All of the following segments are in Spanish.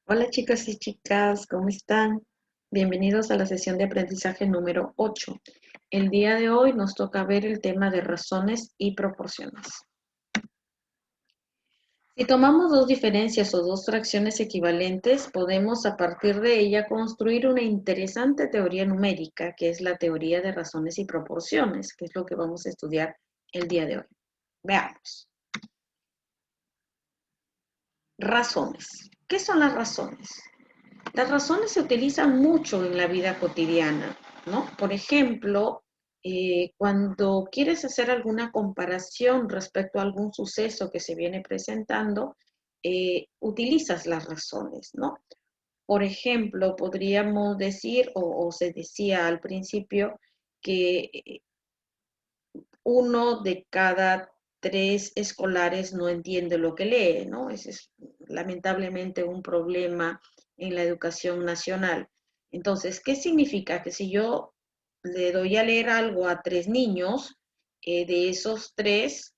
Hola chicos y chicas, ¿cómo están? Bienvenidos a la sesión de aprendizaje número 8. El día de hoy nos toca ver el tema de razones y proporciones. Si tomamos dos diferencias o dos fracciones equivalentes, podemos a partir de ella construir una interesante teoría numérica, que es la teoría de razones y proporciones, que es lo que vamos a estudiar el día de hoy. Veamos. Razones. ¿Qué son las razones? Las razones se utilizan mucho en la vida cotidiana, ¿no? Por ejemplo, cuando quieres hacer alguna comparación respecto a algún suceso que se viene presentando, utilizas las razones, ¿no? Por ejemplo, podríamos decir, o se decía al principio, que uno de cada tres escolares no entiende lo que lee, ¿no? Ese es lamentablemente un problema en la educación nacional. Entonces, ¿qué significa? Que si yo le doy a leer algo a tres niños, de esos tres,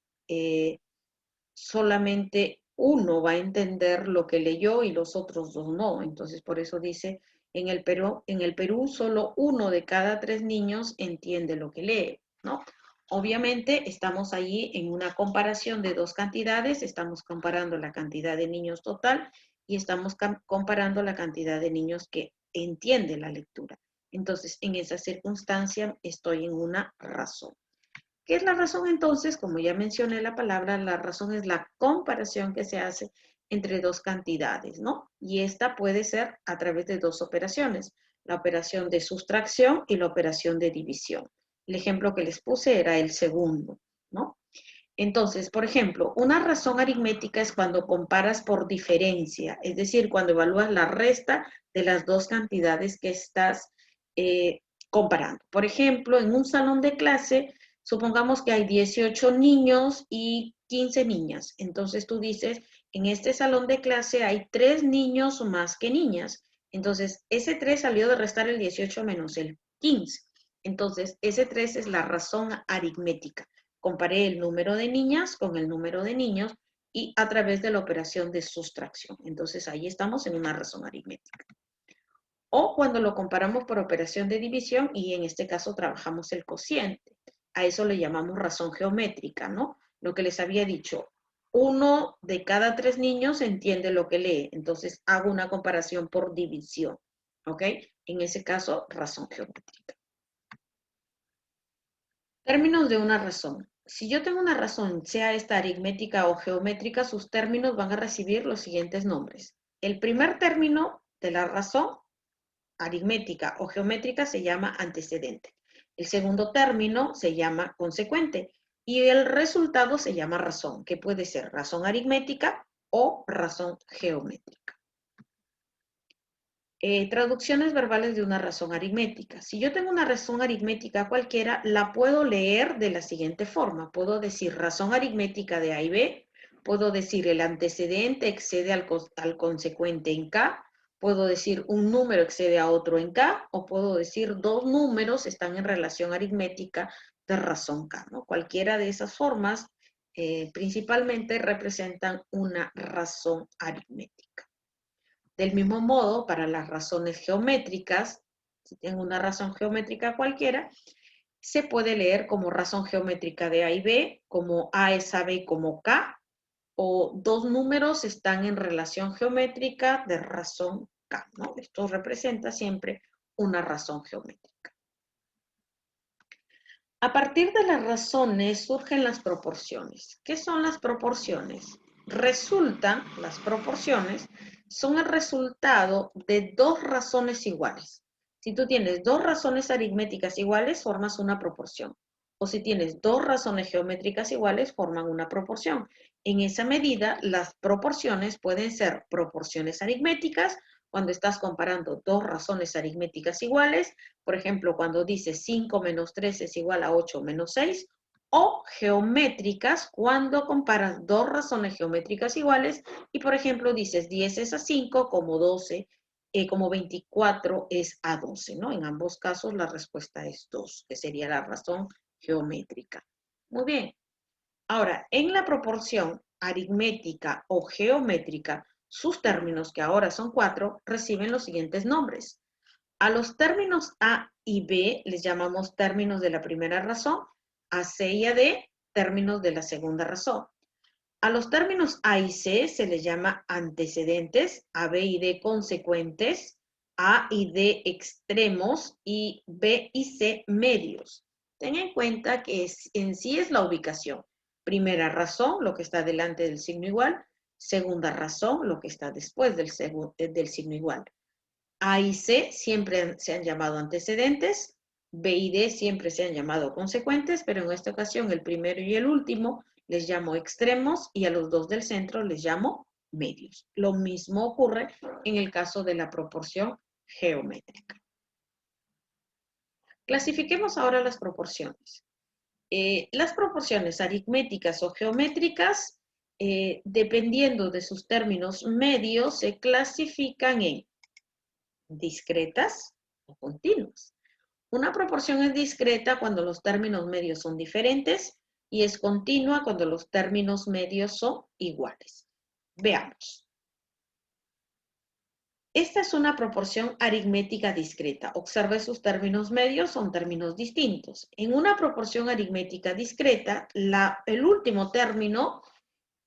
solamente uno va a entender lo que leyó y los otros dos no. Entonces, por eso dice, en el Perú solo uno de cada tres niños entiende lo que lee, ¿no? Obviamente estamos allí en una comparación de dos cantidades, estamos comparando la cantidad de niños total y estamos comparando la cantidad de niños que entienden la lectura. Entonces, en esa circunstancia estoy en una razón. ¿Qué es la razón entonces? Como ya mencioné la palabra, la razón es la comparación que se hace entre dos cantidades, ¿no? Y esta puede ser a través de dos operaciones, la operación de sustracción y la operación de división. El ejemplo que les puse era el segundo, ¿no? Entonces, por ejemplo, una razón aritmética es cuando comparas por diferencia, es decir, cuando evalúas la resta de las dos cantidades que estás eh, comparando. Por ejemplo, en un salón de clase, supongamos que hay 18 niños y 15 niñas. Entonces tú dices, en este salón de clase hay 3 niños más que niñas. Entonces, ese 3 salió de restar el 18 menos el 15. Entonces, ese 3 es la razón aritmética. Comparé el número de niñas con el número de niños y a través de la operación de sustracción. Entonces ahí estamos en una razón aritmética. O cuando lo comparamos por operación de división y en este caso trabajamos el cociente. A eso le llamamos razón geométrica, ¿no? Lo que les había dicho, uno de cada tres niños entiende lo que lee, entonces hago una comparación por división, ¿ok? En ese caso, razón geométrica. Términos de una razón. Si yo tengo una razón, sea esta aritmética o geométrica, sus términos van a recibir los siguientes nombres. El primer término de la razón aritmética o geométrica se llama antecedente. El segundo término se llama consecuente y el resultado se llama razón, que puede ser razón aritmética o razón geométrica. Traducciones verbales de una razón aritmética. Si yo tengo una razón aritmética cualquiera, la puedo leer de la siguiente forma. Puedo decir razón aritmética de A y B, puedo decir el antecedente excede al consecuente en K, puedo decir un número excede a otro en K, o puedo decir dos números están en relación aritmética de razón K, ¿no? Cualquiera de esas formas principalmente representan una razón aritmética. Del mismo modo, para las razones geométricas, si tengo una razón geométrica cualquiera, se puede leer como razón geométrica de A y B, como A es A, B como K, o dos números están en relación geométrica de razón K, ¿no? Esto representa siempre una razón geométrica. A partir de las razones surgen las proporciones. ¿Qué son las proporciones? Las proporciones son el resultado de dos razones iguales. Si tú tienes dos razones aritméticas iguales, formas una proporción. O si tienes dos razones geométricas iguales, forman una proporción. En esa medida, las proporciones pueden ser proporciones aritméticas, cuando estás comparando dos razones aritméticas iguales, por ejemplo, cuando dices 5 menos 3 es igual a 8 menos 6, o geométricas cuando comparas dos razones geométricas iguales y, por ejemplo, dices 10 es a 5, como 12, como 24 es a 12, ¿no? En ambos casos la respuesta es 2, que sería la razón geométrica. Muy bien. Ahora, en la proporción aritmética o geométrica, Sus términos, que ahora son 4, reciben los siguientes nombres. A los términos A y B les llamamos términos de la primera razón, a C y a D, términos de la segunda razón. A los términos A y C se les llama antecedentes, a B y D consecuentes, A y D extremos y B y C medios. Ten en cuenta que en sí es la ubicación. Primera razón, lo que está delante del signo igual. Segunda razón, lo que está después del signo igual. A y C siempre se han llamado antecedentes, B y D siempre se han llamado consecuentes, pero en esta ocasión el primero y el último les llamo extremos y a los dos del centro les llamo medios. Lo mismo ocurre en el caso de la proporción geométrica. Clasifiquemos ahora las proporciones. Las proporciones aritméticas o geométricas, dependiendo de sus términos medios, se clasifican en discretas o continuas. Una proporción es discreta cuando los términos medios son diferentes y es continua cuando los términos medios son iguales. Veamos. Esta es una proporción aritmética discreta. Observe sus términos medios, son términos distintos. En una proporción aritmética discreta, el último término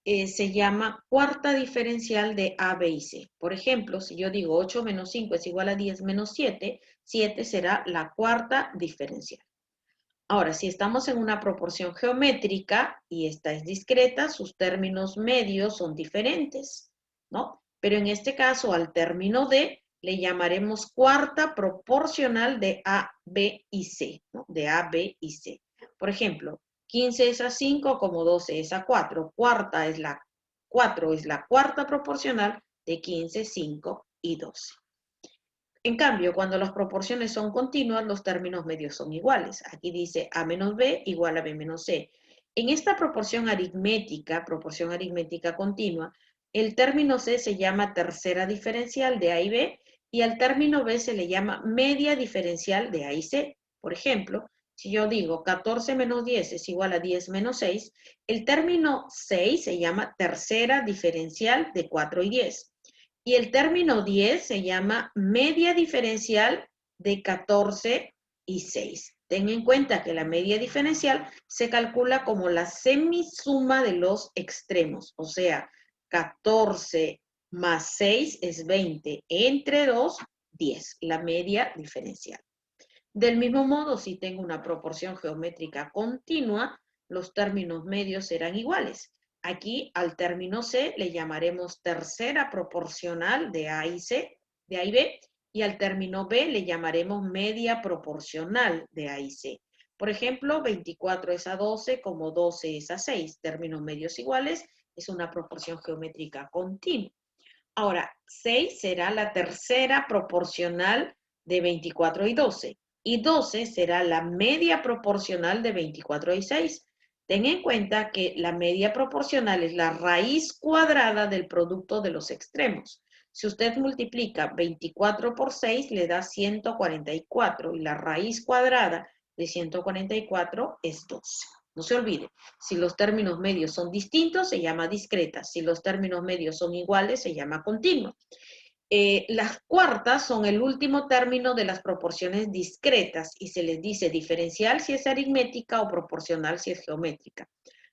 se llama cuarta diferencial de A, B y C. Por ejemplo, si yo digo 8 menos 5 es igual a 10 menos 7, 7 será la cuarta diferencial. Ahora, si estamos en una proporción geométrica y esta es discreta, sus términos medios son diferentes, ¿no? Pero en este caso, al término D, le llamaremos cuarta proporcional de A, B y C, ¿no? De A, B y C. Por ejemplo, 15 es a 5 como 12 es a 4. 4 es la cuarta proporcional de 15, 5 y 12. En cambio, cuando las proporciones son continuas, los términos medios son iguales. Aquí dice A menos B igual a B menos C. En esta proporción aritmética continua, el término C se llama tercera diferencial de A y B y al término B se le llama media diferencial de A y C. Por ejemplo, si yo digo 14 menos 10 es igual a 10 menos 6, el término 6 se llama tercera diferencial de 4 y 10. Y el término 10 se llama media diferencial de 14 y 6. Ten en cuenta que la media diferencial se calcula como la semisuma de los extremos, o sea, 14 más 6 es 20, entre 2, 10, la media diferencial. Del mismo modo, si tengo una proporción geométrica continua, los términos medios serán iguales. Aquí al término C le llamaremos tercera proporcional de A y C, de A y B, y al término B le llamaremos media proporcional de A y C. Por ejemplo, 24 es a 12 como 12 es a 6, términos medios iguales, es una proporción geométrica continua. Ahora, 6 será la tercera proporcional de 24 y 12. Y 12 será la media proporcional de 24 y 6. Ten en cuenta que la media proporcional es la raíz cuadrada del producto de los extremos. Si usted multiplica 24 por 6, le da 144 y la raíz cuadrada de 144 es 12. No se olvide, si los términos medios son distintos, se llama discreta. Si los términos medios son iguales, se llama continua. Las cuartas son el último término de las proporciones discretas y se les dice diferencial si es aritmética o proporcional si es geométrica.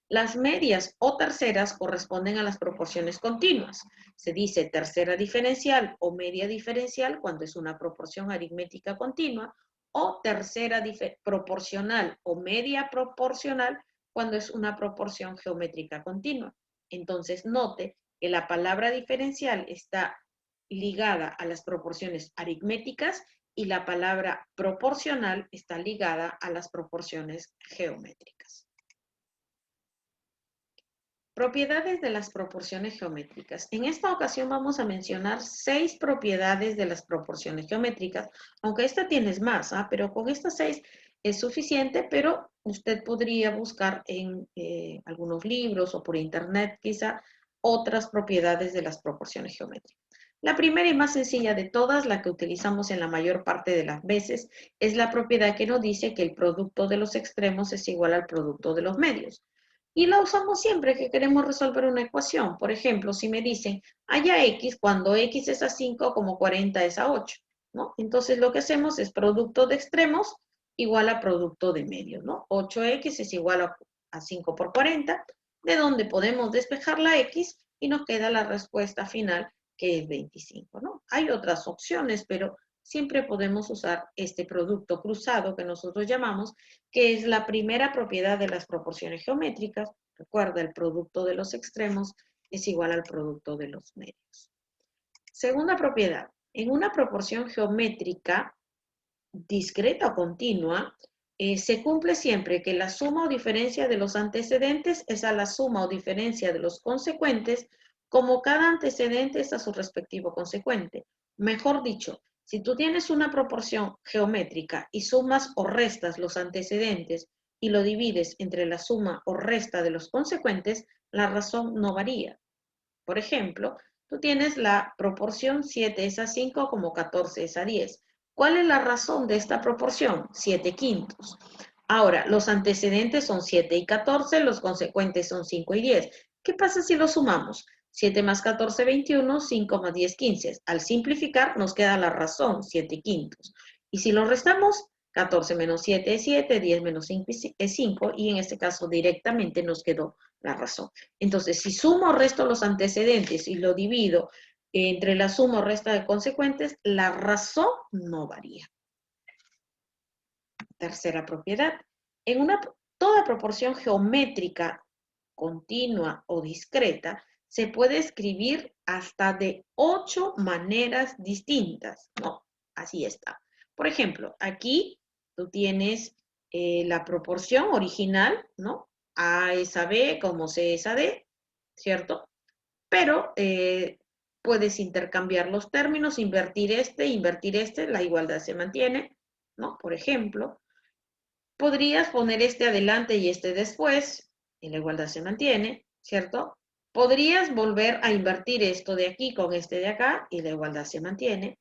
Las medias o terceras corresponden a las proporciones continuas. Se dice tercera diferencial o media diferencial cuando es una proporción aritmética continua o tercera proporcional o media proporcional cuando es una proporción geométrica continua. Entonces, note que la palabra diferencial está ligada a las proporciones aritméticas y la palabra proporcional está ligada a las proporciones geométricas. Propiedades de las proporciones geométricas. En esta ocasión vamos a mencionar 6 propiedades de las proporciones geométricas, aunque esta tienes más, pero con estas 6 es suficiente, pero usted podría buscar en algunos libros o por internet quizá otras propiedades de las proporciones geométricas. La primera y más sencilla de todas, la que utilizamos en la mayor parte de las veces, es la propiedad que nos dice que el producto de los extremos es igual al producto de los medios. Y la usamos siempre que queremos resolver una ecuación. Por ejemplo, si me dicen, haya x cuando x es a 5 como 40 es a 8, ¿no? Entonces lo que hacemos es producto de extremos igual a producto de medios, ¿no? 8x es igual a 5 por 40, de donde podemos despejar la x y nos queda la respuesta final, que es 25, ¿no? Hay otras opciones, pero siempre podemos usar este producto cruzado que nosotros llamamos, que es la primera propiedad de las proporciones geométricas. Recuerda, el producto de los extremos es igual al producto de los medios. Segunda propiedad, en una proporción geométrica discreta o continua, se cumple siempre que la suma o diferencia de los antecedentes es a la suma o diferencia de los consecuentes, como cada antecedente es a su respectivo consecuente. Mejor dicho, si tú tienes una proporción geométrica y sumas o restas los antecedentes y lo divides entre la suma o resta de los consecuentes, la razón no varía. Por ejemplo, tú tienes la proporción 7 es a 5 como 14 es a 10. ¿Cuál es la razón de esta proporción? 7 quintos. Ahora, los antecedentes son 7 y 14, los consecuentes son 5 y 10. ¿Qué pasa si los sumamos? 7 más 14, 21, 5 más 10, 15. Al simplificar nos queda la razón, 7 quintos. Y si lo restamos, 14 menos 7 es 7, 10 menos 5 es 5, y en este caso directamente nos quedó la razón. Entonces, si sumo o resto los antecedentes y lo divido entre la suma o resta de consecuentes, la razón no varía. Tercera propiedad. En toda proporción geométrica continua o discreta, se puede escribir hasta de 8 maneras distintas, ¿no? Así está. Por ejemplo, aquí tú tienes la proporción original, ¿no? A es a B como C es a D, ¿cierto? Pero puedes intercambiar los términos, invertir este, la igualdad se mantiene, ¿no? Por ejemplo, podrías poner este adelante y este después, y la igualdad se mantiene, ¿cierto? Podrías volver a invertir esto de aquí con este de acá, y la igualdad se mantiene.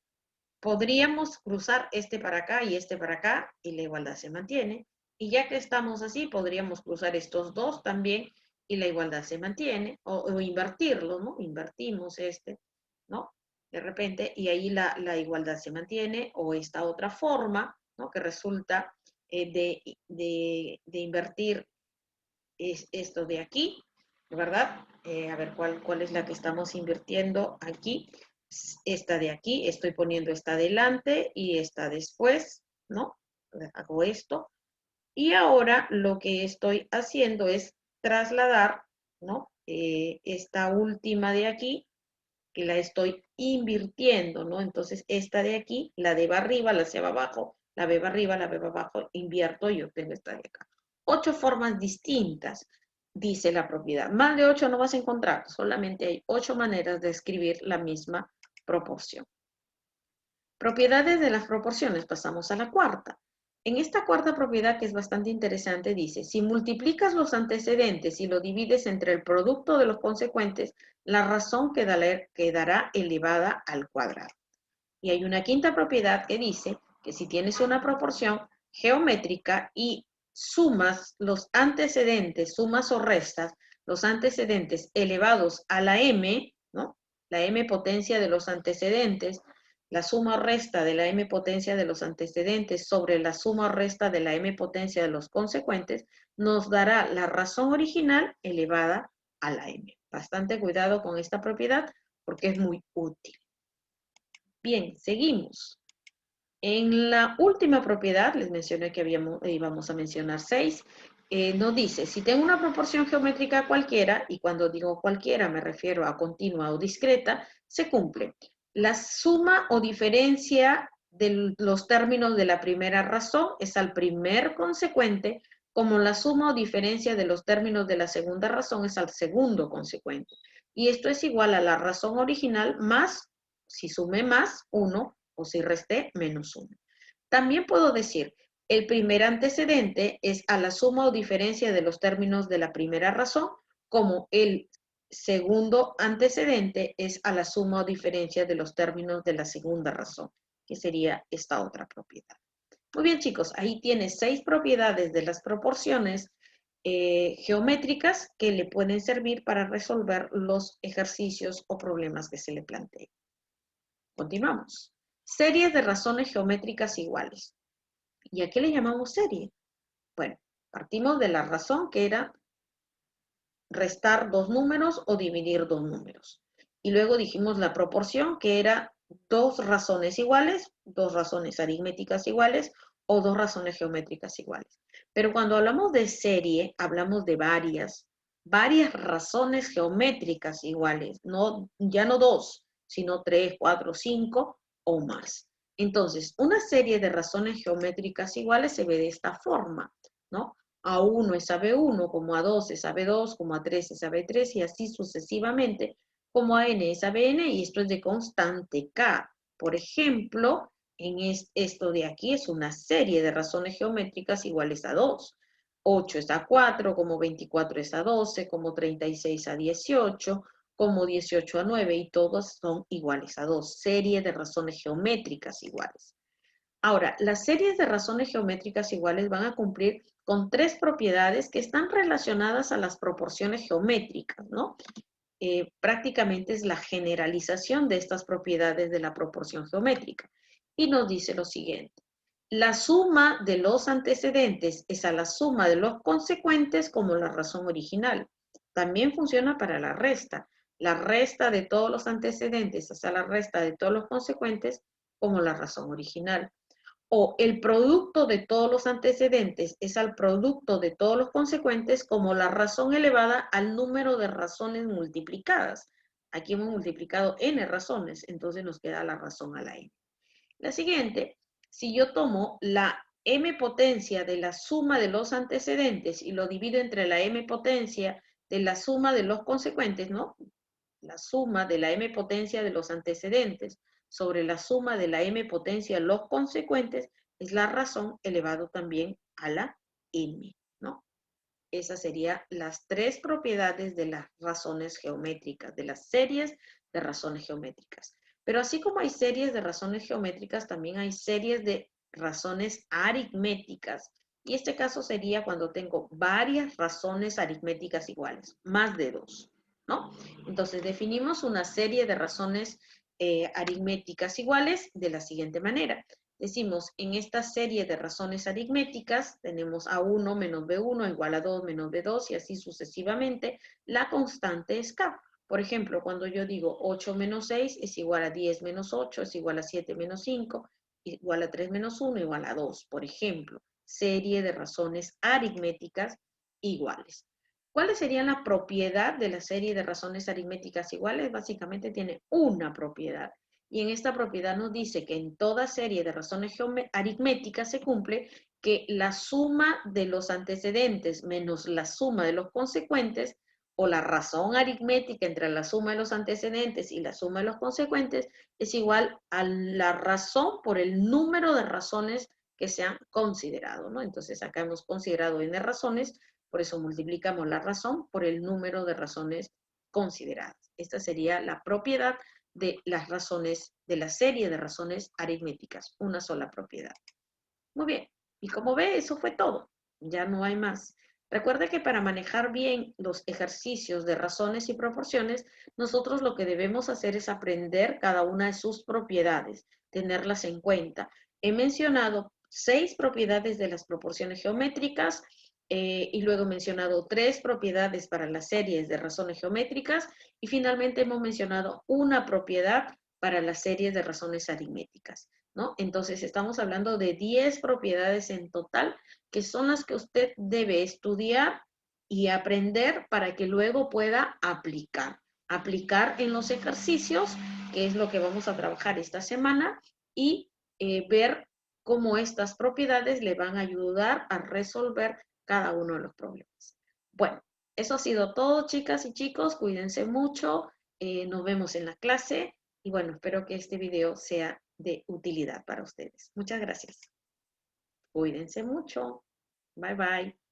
Podríamos cruzar este para acá y este para acá, y la igualdad se mantiene. Y ya que estamos así, podríamos cruzar estos dos también, y la igualdad se mantiene, o invertirlo, ¿no? Invertimos este, ¿no? De repente, y ahí la igualdad se mantiene, o esta otra forma, ¿no? Que resulta de invertir esto de aquí, ¿verdad? A ver, ¿cuál es la que estamos invirtiendo aquí? Esta de aquí, estoy poniendo esta adelante y esta después, ¿no? Hago esto. Y ahora lo que estoy haciendo es trasladar, ¿no? Esta última de aquí, que la estoy invirtiendo, ¿no? Entonces, esta de aquí, la de arriba, la de abajo, la B va arriba, la B va abajo, invierto y obtengo esta de acá. 8 formas distintas, dice la propiedad. Más de 8 no vas a encontrar, solamente hay 8 maneras de escribir la misma proporción. Propiedades de las proporciones, pasamos a la cuarta. En esta cuarta propiedad, que es bastante interesante, dice, si multiplicas los antecedentes y lo divides entre el producto de los consecuentes, la razón quedará elevada al cuadrado. Y hay una quinta propiedad que dice que si tienes una proporción geométrica y sumas los antecedentes, sumas o restas, los antecedentes elevados a la m, ¿no? La m potencia de los antecedentes, la suma o resta de la m potencia de los antecedentes sobre la suma o resta de la m potencia de los consecuentes, nos dará la razón original elevada a la m. Bastante cuidado con esta propiedad porque es muy útil. Bien, seguimos. En la última propiedad, les mencioné que íbamos a mencionar 6, nos dice, si tengo una proporción geométrica cualquiera, y cuando digo cualquiera me refiero a continua o discreta, se cumple. La suma o diferencia de los términos de la primera razón es al primer consecuente, como la suma o diferencia de los términos de la segunda razón es al segundo consecuente. Y esto es igual a la razón original más, si sumé más, 1, o si resté, menos 1. También puedo decir, el primer antecedente es a la suma o diferencia de los términos de la primera razón, como el segundo antecedente es a la suma o diferencia de los términos de la segunda razón, que sería esta otra propiedad. Muy bien, chicos, ahí tienes 6 propiedades de las proporciones geométricas que le pueden servir para resolver los ejercicios o problemas que se le planteen. Continuamos. Series de razones geométricas iguales. ¿Y a qué le llamamos serie? Bueno, partimos de la razón que era restar dos números o dividir dos números. Y luego dijimos la proporción, que era dos razones iguales, dos razones aritméticas iguales o dos razones geométricas iguales. Pero cuando hablamos de serie, hablamos de varias razones geométricas iguales, no, ya no dos, sino 3, 4, 5 o más. Entonces, una serie de razones geométricas iguales se ve de esta forma, ¿no? A1 es a B1, como A2 es a B2, como A3 es a B3 y así sucesivamente, como a N es a Bn y esto es de constante K. Por ejemplo, esto de aquí es una serie de razones geométricas iguales a 2. 8 es a 4, como 24 es a 12, como 36 a 18, como 18 a 9 y todas son iguales a 2. Serie de razones geométricas iguales. Ahora, las series de razones geométricas iguales van a cumplir con tres propiedades que están relacionadas a las proporciones geométricas, ¿no? Prácticamente es la generalización de estas propiedades de la proporción geométrica. Y nos dice lo siguiente. La suma de los antecedentes es a la suma de los consecuentes como la razón original. También funciona para la resta. La resta de todos los antecedentes es a la resta de todos los consecuentes como la razón original. O el producto de todos los antecedentes es al producto de todos los consecuentes como la razón elevada al número de razones multiplicadas. Aquí hemos multiplicado n razones, entonces nos queda la razón a la n. La siguiente, si yo tomo la m potencia de la suma de los antecedentes y lo divido entre la m potencia de la suma de los consecuentes, ¿no? La suma de la m potencia de los antecedentes sobre la suma de la m potencia de los consecuentes es la razón elevado también a la m, ¿no? Esas serían las tres propiedades de las razones geométricas, de las series de razones geométricas. Pero así como hay series de razones geométricas, también hay series de razones aritméticas. Y este caso sería cuando tengo varias razones aritméticas iguales, más de dos, ¿no? Entonces definimos una serie de razones aritméticas iguales de la siguiente manera. Decimos, en esta serie de razones aritméticas tenemos A1 menos B1 igual a 2 menos B2 y así sucesivamente. La constante es K. Por ejemplo, cuando yo digo 8 menos 6 es igual a 10 menos 8, es igual a 7 menos 5, igual a 3 menos 1, igual a 2. Por ejemplo, serie de razones aritméticas iguales. ¿Cuál sería la propiedad de la serie de razones aritméticas iguales? Básicamente tiene una propiedad. Y en esta propiedad nos dice que en toda serie de razones aritméticas se cumple que la suma de los antecedentes menos la suma de los consecuentes, o la razón aritmética entre la suma de los antecedentes y la suma de los consecuentes, es igual a la razón por el número de razones que se han considerado, ¿no? Entonces acá hemos considerado n razones, por eso multiplicamos la razón por el número de razones consideradas. Esta sería la propiedad de las razones, de la serie de razones aritméticas, una sola propiedad. Muy bien, y como ve, eso fue todo, ya no hay más. Recuerde que para manejar bien los ejercicios de razones y proporciones, nosotros lo que debemos hacer es aprender cada una de sus propiedades, tenerlas en cuenta. He mencionado 6 propiedades de las proporciones geométricas, y luego he mencionado 3 propiedades para las series de razones geométricas y finalmente hemos mencionado una propiedad para las series de razones aritméticas, ¿no? Entonces estamos hablando de 10 propiedades en total que son las que usted debe estudiar y aprender para que luego pueda aplicar. Aplicar en los ejercicios, que es lo que vamos a trabajar esta semana, y ver cómo estas propiedades le van a ayudar a resolver cada uno de los problemas. Bueno, eso ha sido todo, chicas y chicos. Cuídense mucho. Nos vemos en la clase. Y bueno, espero que este video sea de utilidad para ustedes. Muchas gracias. Cuídense mucho. Bye, bye.